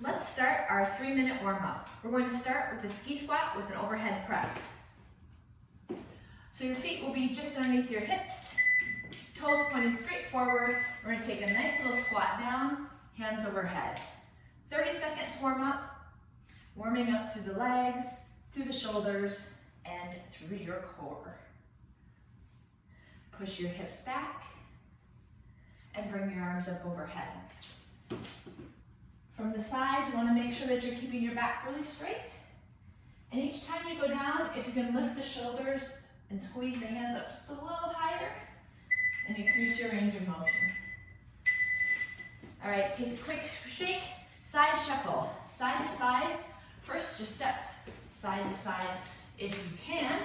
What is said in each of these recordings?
Let's start our 3-minute warm-up. We're going to start with a ski squat with an overhead press. So your feet will be just underneath your hips, toes pointing straight forward. We're going to take a nice little squat down, hands overhead. 30 seconds warm up, warming up through the legs, through the shoulders, and through your core. Push your hips back and bring your arms up overhead. From the side, you want to make sure that you're keeping your back really straight. And each time you go down, if you can lift the shoulders and squeeze the hands up just a little higher and increase your range of motion. All right, take a quick shake, side shuffle, side to side. First, just step side to side. If you can,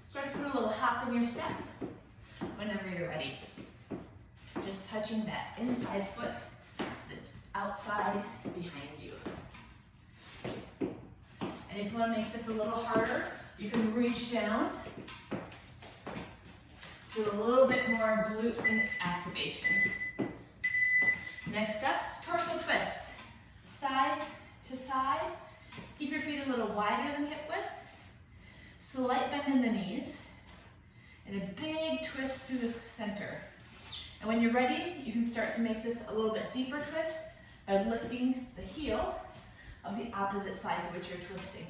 start to put a little hop in your step whenever you're ready. Just touching that inside foot that's outside behind you. And if you want to make this a little harder, you can reach down. Do a little bit more glute activation. Next up, torso twists. Side to side. Keep your feet a little wider than hip width. Slight bend in the knees. And a big twist through the center. And when you're ready, you can start to make this a little bit deeper twist by lifting the heel of the opposite side of which you're twisting.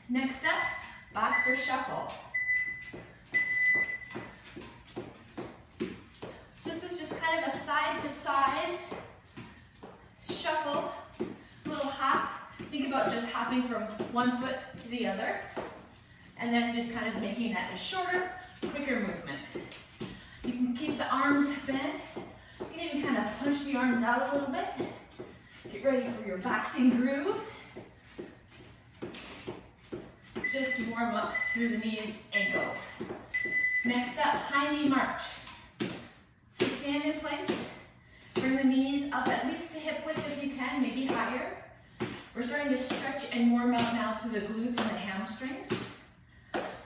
Next up, box or shuffle. So this is just kind of a side to side shuffle, a little hop. Think about just hopping from one foot to the other, and then just kind of making that a shorter, quicker movement. You can keep the arms bent. You can even kind of punch the arms out a little bit. Get ready for your boxing groove. Just to warm up through the knees, ankles. Next up, high knee march. So stand in place. Bring the knees up at least to hip width if you can, maybe higher. We're starting to stretch and warm up now through the glutes and the hamstrings.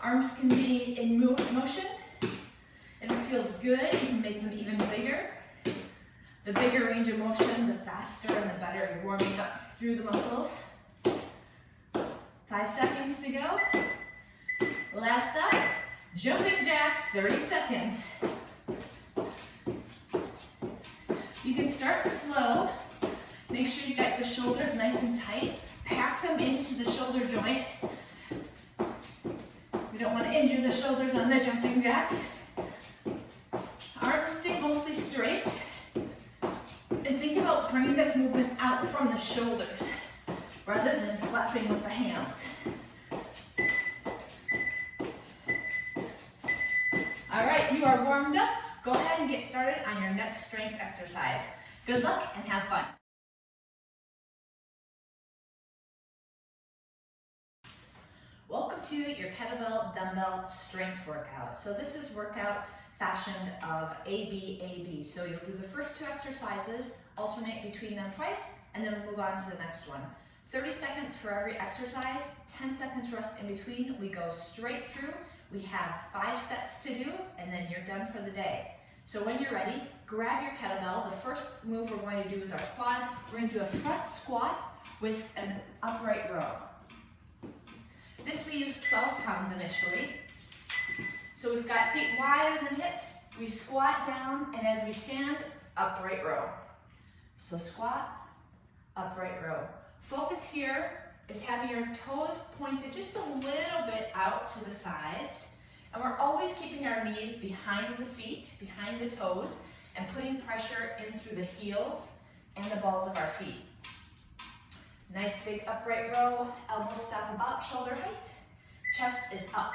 Arms can be in motion. If it feels good, you can make them even bigger. The bigger range of motion, the faster and the better you're warming up through the muscles. 5 seconds to go. Last up, jumping jacks, 30 seconds. You can start slow. Make sure you got the shoulders nice and tight. Pack them into the shoulder joint. We don't want to injure the shoulders on the jumping jack. Arms stay mostly straight. And think about bringing this movement out from the shoulders rather than flapping with the hands. All right, you are warmed up. Go ahead and get started on your next strength exercise. Good luck and have fun. Welcome to your kettlebell dumbbell strength workout. So this is workout fashioned of AB. So you'll do the first 2 exercises, alternate between them twice, and then we'll move on to the next one. 30 seconds for every exercise, 10 seconds rest in between. We go straight through. We have 5 sets to do, and then you're done for the day. So when you're ready, grab your kettlebell. The first move we're going to do is our quads. We're going to do a front squat with an upright row. This we use 12 pounds initially. So we've got feet wider than hips. We squat down, and as we stand, upright row. So squat, upright row. Focus here is having your toes pointed just a little bit out to the sides. And we're always keeping our knees behind the feet, behind the toes, and putting pressure in through the heels and the balls of our feet. Nice big upright row, elbows stop about shoulder height, chest is up.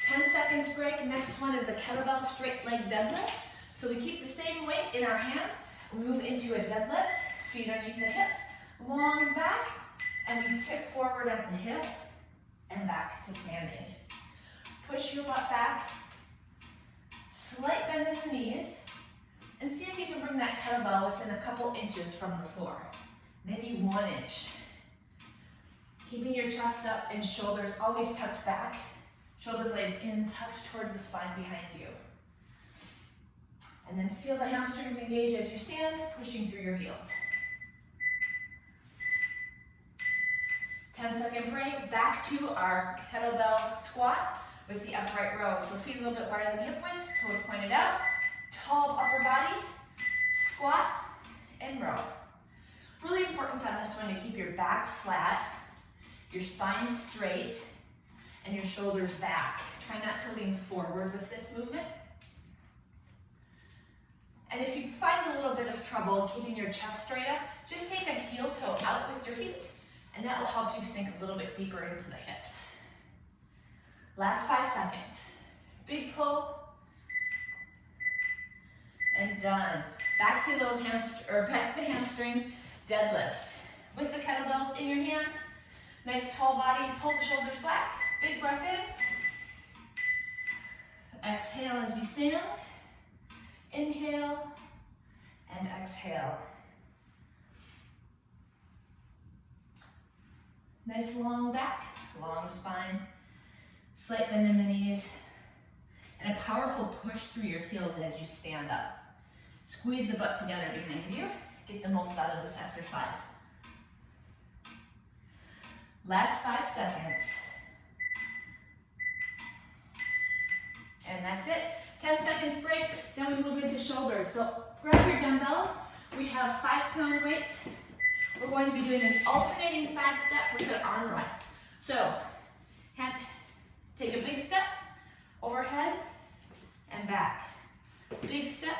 10 seconds break, next one is a kettlebell straight leg deadlift. So we keep the same weight in our hands, we move into a deadlift, feet underneath the hips, long back, and we tip forward at the hip and back to standing. Push your butt back, slight bend in the knees, and see if you can bring that kettlebell within a couple inches from the floor. Maybe 1 inch. Keeping your chest up and shoulders always tucked back. Shoulder blades in, tucked towards the spine behind you. And then feel the hamstrings engage as you stand, pushing through your heels. 10-second break, back to our kettlebell squats with the upright row. So feet a little bit wider than hip width, toes pointed out, tall upper body, squat, and row. Really important on this one to keep your back flat, your spine straight, and your shoulders back. Try not to lean forward with this movement. And if you find a little bit of trouble keeping your chest straight up, just take a heel toe out with your feet, and that will help you sink a little bit deeper into the hips. Last 5 seconds. Big pull, and done. Back to those back to the hamstrings, deadlift. With the kettlebells in your hand, nice tall body, pull the shoulders back, big breath in. Exhale as you stand. Inhale and exhale. Nice long back, long spine, slight bend in the knees, and a powerful push through your heels as you stand up. Squeeze the butt together behind you. Get the most out of this exercise. Last 5 seconds. And that's it. 10 seconds break, then we move into shoulders. So grab your dumbbells. We have 5-pound weights. We're going to be doing an alternating side step with the arm rest. So take a big step, overhead, and back. Big step,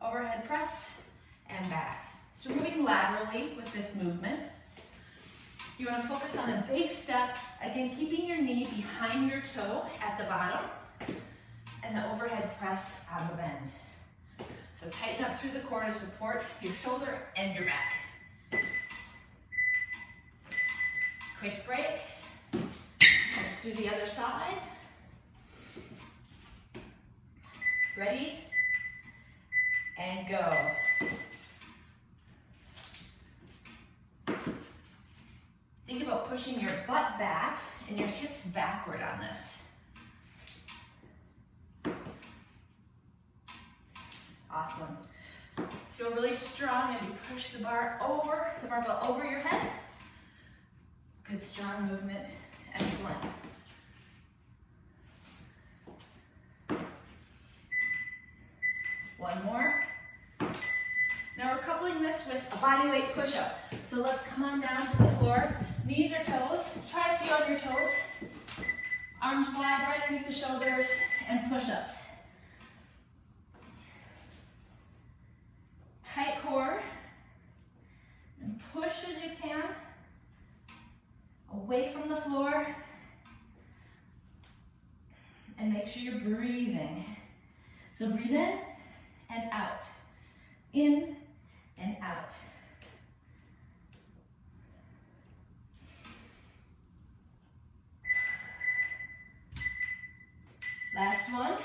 overhead press, and back. So we're moving laterally with this movement. You want to focus on a big step, again, keeping your knee behind your toe at the bottom, and the overhead press on the bend. So tighten up through the core to support your shoulder and your back. Quick break. Let's do the other side. Ready? And go. Think about pushing your butt back and your hips backward on this. Awesome. Feel really strong as you push the barbell over your head. Good strong movement. Excellent. One more. Now we're coupling this with a bodyweight push-up. So let's come on down to the floor. Knees or toes. Try a few on your toes. Arms wide, right underneath the shoulders, and push-ups. Tight core, and push as you can, away from the floor, and make sure you're breathing. So breathe in and out, in and out. Last one,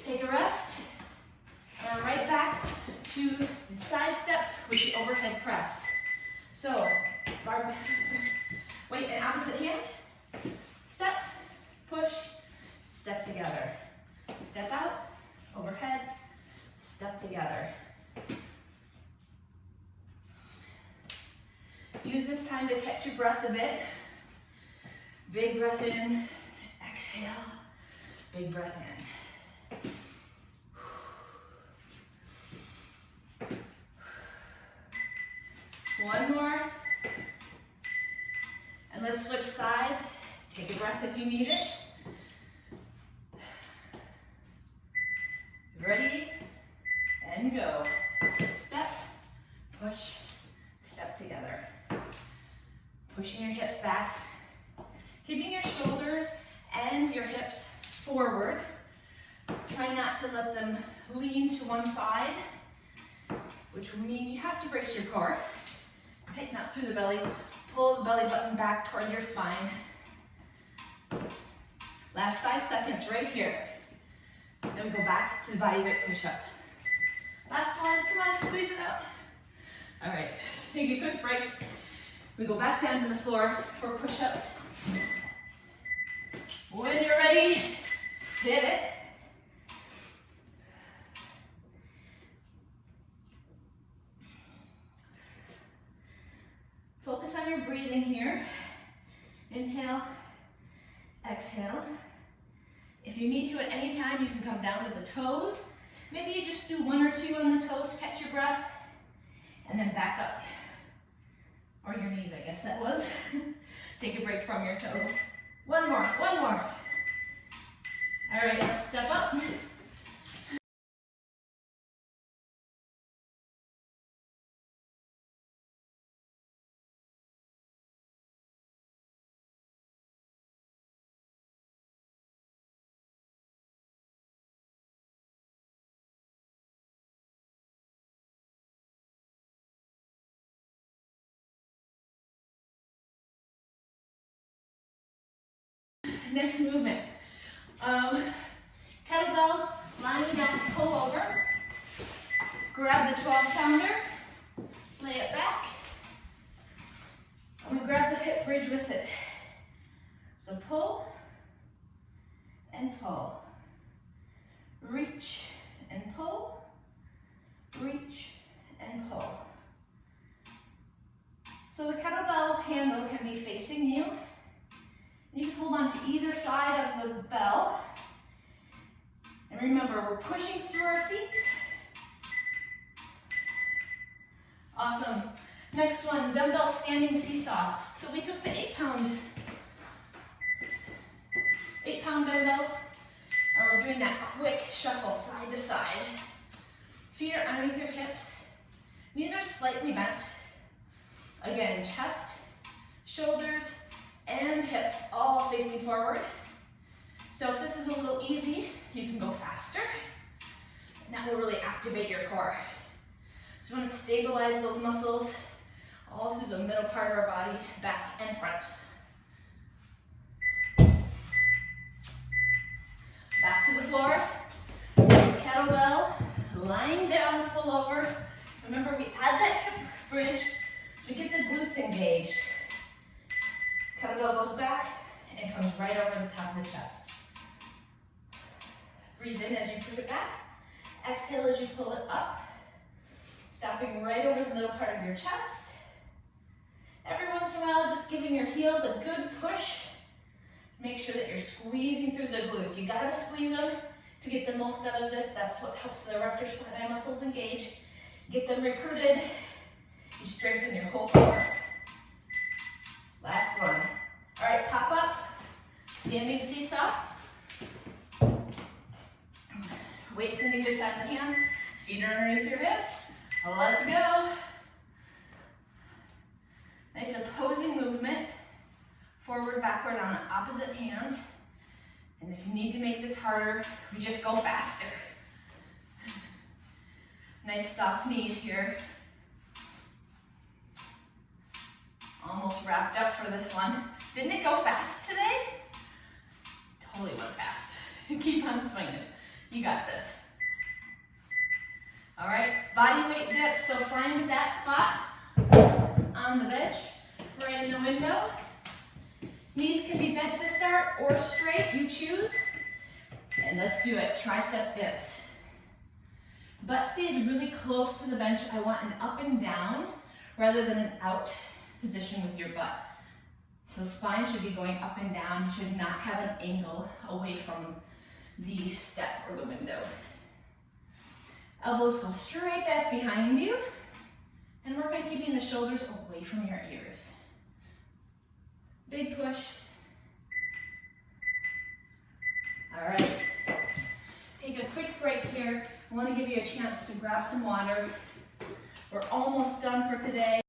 take a rest, and we're right back to the side steps with the overhead press. So, weight in opposite hand, step, push, step together. Step out, overhead, step together. Use this time to catch your breath a bit. Big breath in, exhale, big breath in. One more. And let's switch sides. Take a breath if you need it. Ready? And go. Step, push, step together. Pushing your hips back. Keeping your shoulders and your hips forward. Try not to let them lean to one side, which will mean you have to brace your core. Tighten up through the belly. Pull the belly button back towards your spine. Last 5 seconds right here. Then we go back to the bodyweight push-up. Last one, come on, squeeze it out. All right, take a quick break. We go back down to the floor for push-ups. When you're ready, hit it. Exhale. If you need to at any time, you can come down to the toes. Maybe you just do 1 or 2 on the toes, catch your breath, and then back up. Or your knees, I guess that was. Take a break from your toes. One more, one more. All right, let's step up. Next movement. Kettlebells, lying down, pull over. Grab the 12-pounder, lay it back. And we grab the hip bridge with it. So pull and pull. Reach and pull. Reach and pull. So the kettlebell handle can be facing you. You can hold on to either side of the bell. And remember, we're pushing through our feet. Awesome. Next one, dumbbell standing seesaw. So we took the 8-pound dumbbells, and we're doing that quick shuffle side to side. Feet are underneath your hips. Knees are slightly bent. Again, chest, shoulders, and hips all facing forward. So if this is a little easy, you can go faster. And that will really activate your core. So you want to stabilize those muscles all through the middle part of our body, back and front. Back to the floor. Kettlebell, lying down, pull over. Remember, we add that hip bridge so we get the glutes engaged. Kettlebell goes back and comes right over the top of the chest. Breathe in as you push it back. Exhale as you pull it up. Stopping right over the middle part of your chest. Every once in a while, just giving your heels a good push. Make sure that you're squeezing through the glutes. You gotta squeeze them to get the most out of this. That's what helps the erector spinae muscles engage. Get them recruited. You strengthen your whole core. Last one. All right, pop up, standing seesaw. Weights in either side of the hands, feet are underneath your hips. Let's go. Nice opposing movement, forward, backward on the opposite hands. And if you need to make this harder, we just go faster. Nice soft knees here. Almost wrapped up for this one. Didn't it go fast today? Totally went fast. Keep on swinging. You got this. All right, body weight dips. So find that spot on the bench, right in the window. Knees can be bent to start or straight, you choose. And let's do it, tricep dips. Butt stays really close to the bench. I want an up and down rather than an out position with your butt. So spine should be going up and down. You should not have an angle away from the step or the window. Elbows go straight back behind you. And work on keeping the shoulders away from your ears. Big push. All right. Take a quick break here. I want to give you a chance to grab some water. We're almost done for today.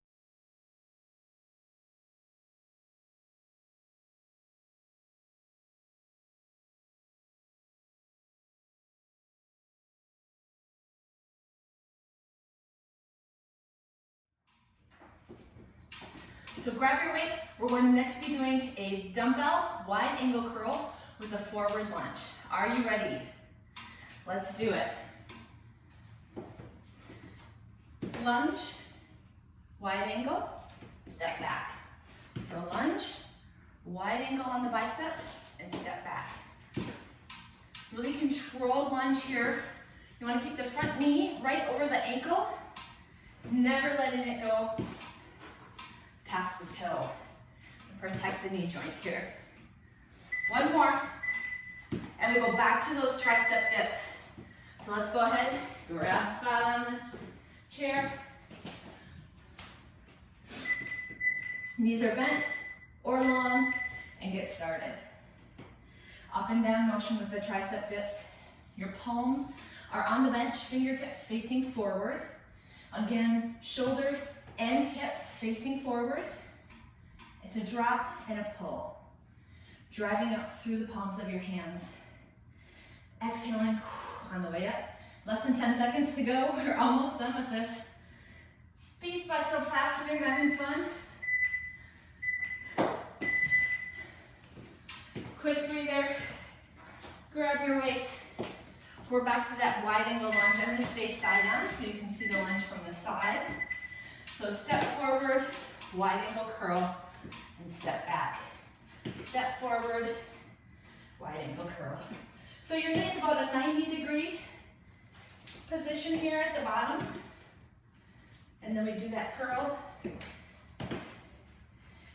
So grab your weights. We're going to next be doing a dumbbell wide angle curl with a forward lunge. Are you ready? Let's do it. Lunge, wide angle, step back. So lunge, wide angle on the bicep, and step back. Really controlled lunge here. You want to keep the front knee right over the ankle, never letting it go past the toe. Protect the knee joint here. One more. And we go back to those tricep dips. So let's go ahead, grab a spot on the chair. Knees are bent or long, and get started. Up and down motion with the tricep dips. Your palms are on the bench, fingertips facing forward. Again, shoulders and hips facing forward. It's a drop and a pull. Driving up through the palms of your hands. Exhaling on the way up. Less than 10 seconds to go. We're almost done with this. Speeds by so fast when you're having fun. Quick breather. Grab your weights. We're back to that wide angle lunge. I'm going to stay side on so you can see the lunge from the side. So step forward, wide angle curl, and step back. Step forward, wide angle curl. So your knee is about a 90-degree position here at the bottom. And then we do that curl.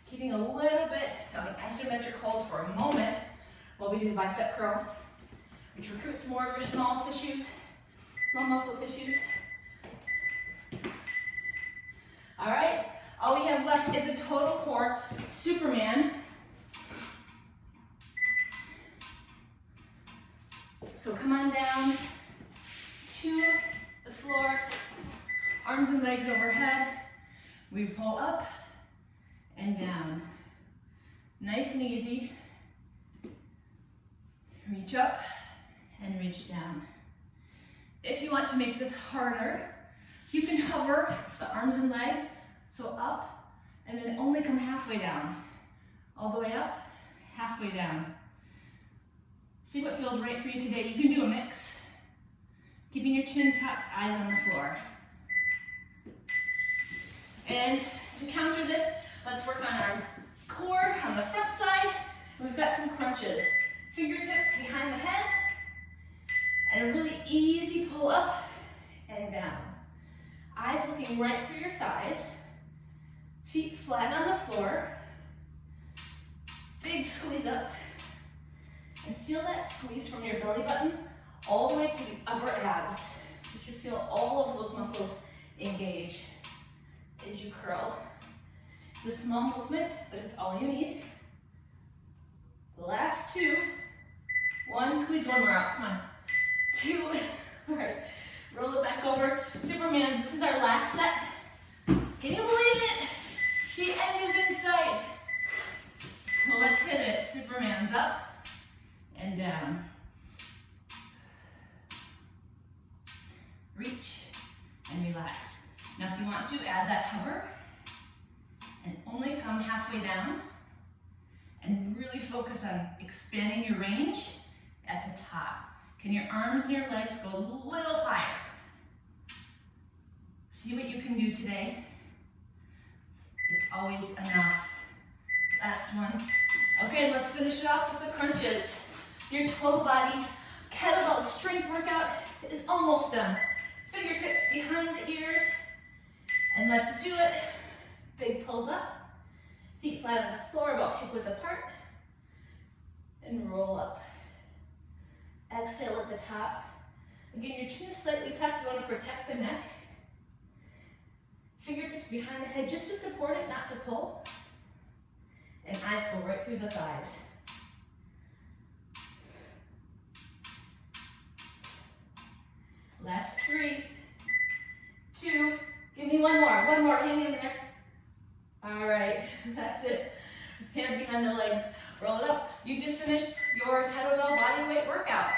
Keeping a little bit of an isometric hold for a moment while we do the bicep curl, which recruits more of your small tissues, small muscle tissues. All right, all we have left is a total core Superman. So come on down to the floor, arms and legs overhead. We pull up and down. Nice and easy. Reach up and reach down. If you want to make this harder, you can hover the arms and legs, so up, and then only come halfway down. All the way up, halfway down. See what feels right for you today. You can do a mix. Keeping your chin tucked, eyes on the floor. And to counter this, let's work on our core on the front side. We've got some crunches. Fingertips behind the head. And a really easy pull up and down. Eyes looking right through your thighs. Feet flat on the floor. Big squeeze up. And feel that squeeze from your belly button all the way to the upper abs. You should feel all of those muscles engage as you curl. It's a small movement, but it's all you need. The last two. One, squeeze one more out, come on. Two, all right. Roll it back over. Supermans, this is our last set. Can you believe it? The end is in sight. Well, let's hit it. Superman's up and down. Reach and relax. Now if you want to, add that hover and only come halfway down and really focus on expanding your range at the top. Can your arms and your legs go a little higher? See what you can do today. It's always enough. Last one. Okay, let's finish it off with the crunches. Your total body kettlebell strength workout is almost done. Fingertips behind the ears. And let's do it. Big pulls up. Feet flat on the floor, about hip width apart. And roll up. Exhale at the top. Again, your chin is slightly tucked. You want to protect the neck. Fingertips behind the head just to support it, not to pull. And eyes go right through the thighs. Last 3, 2, give me one more, hang in there. All right, that's it. Hands behind the legs, roll it up. You just finished your kettlebell bodyweight workout.